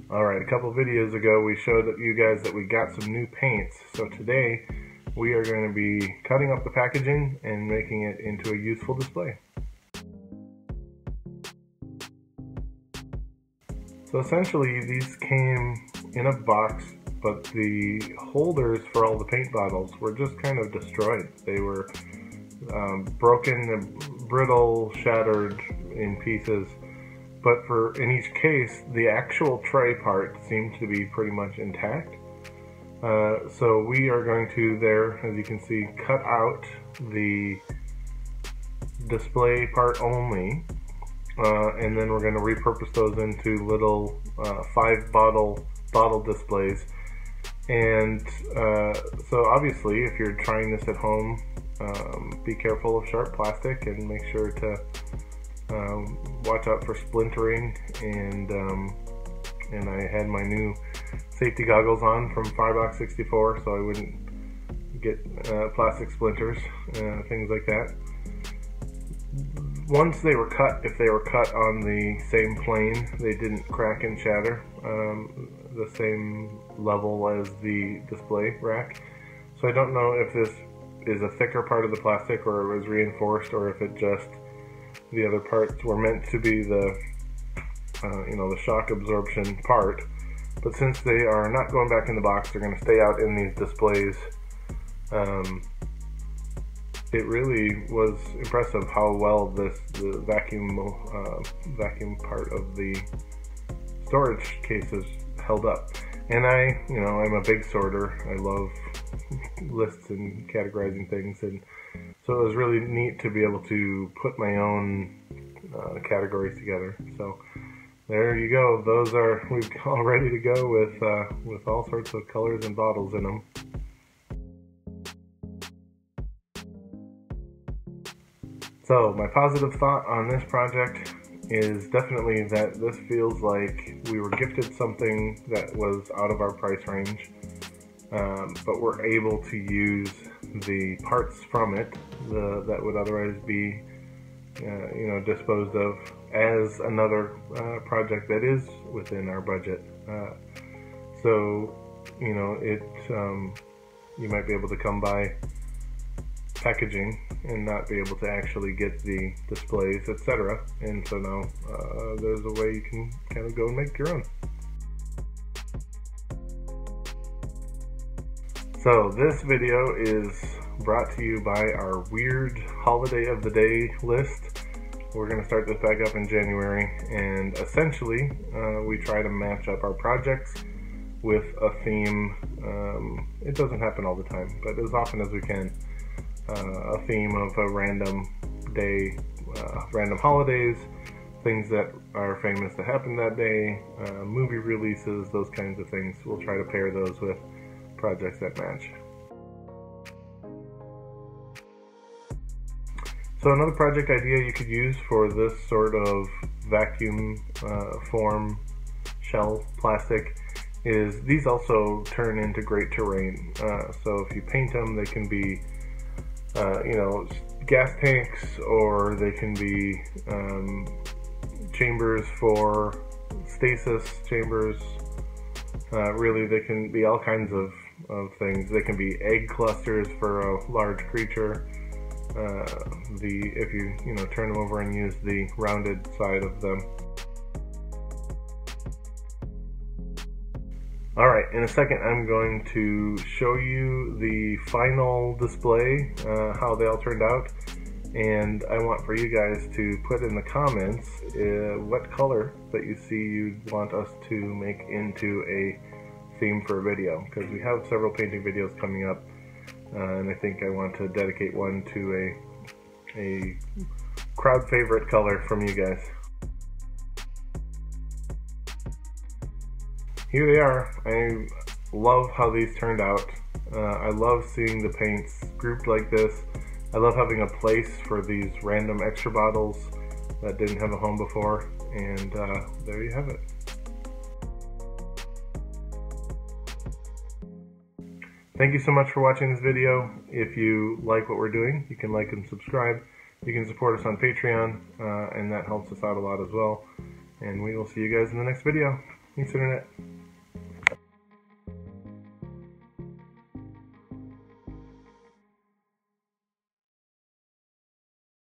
Alright, a couple videos ago we showed you guys that we got some new paints, so today we are going to be cutting up the packaging and making it into a useful display. So essentially these came in a box, but the holders for all the paint bottles were just kind of destroyed. They were broken, brittle, shattered in pieces. But in each case, the actual tray part seems to be pretty much intact. So we are going to as you can see, cut out the display part only, and then we're going to repurpose those into little 5 bottle displays. And so obviously, if you're trying this at home, be careful of sharp plastic and make sure to watch out for splintering, and I had my new safety goggles on from Firebox 64 so I wouldn't get plastic splinters, things like that. Once they were cut, if they were cut on the same plane, they didn't crack and shatter the same level as the display rack. So I don't know if this is a thicker part of the plastic or it was reinforced, or if it just the other parts were meant to be the the shock absorption part. But since they are not going back in the box, they're going to stay out in these displays. It really was impressive how well the vacuum part of the storage cases held up. And I'm a big sorter. I love lists and categorizing things, and so it was really neat to be able to put my own categories together. So there you go. We've all ready to go with all sorts of colors and bottles in them. So my positive thought on this project is definitely that this feels like we were gifted something that was out of our price range, but we're able to use the parts from it that would otherwise be disposed of as another project that is within our budget. So you might be able to come by packaging and not be able to actually get the displays, etc. And so now there's a way you can kind of go and make your own. So this video is brought to you by our weird holiday of the day list. We're going to start this back up in January, and essentially we try to match up our projects with a theme. It doesn't happen all the time, but as often as we can, a theme of a random day, random holidays, things that are famous to happen that day, movie releases, those kinds of things. We'll try to pair those with projects that match. So another project idea you could use for this sort of vacuum form shell plastic is these also turn into great terrain. So if you paint them, they can be gas tanks, or they can be chambers for stasis chambers. Really, they can be all kinds of things. They can be egg clusters for a large creature. If you turn them over and use the rounded side of them. Alright, in a second I'm going to show you the final display, how they all turned out, and I want for you guys to put in the comments what color that you see you'd want us to make into a theme for a video, because we have several painting videos coming up, and I think I want to dedicate one to a crowd favorite color from you guys. Here they are. I love how these turned out. I love seeing the paints grouped like this. I love having a place for these random extra bottles that didn't have a home before, and there you have it. Thank you so much for watching this video. If you like what we're doing, you can like and subscribe. You can support us on Patreon, and that helps us out a lot as well. And we will see you guys in the next video. Thanks, Internet.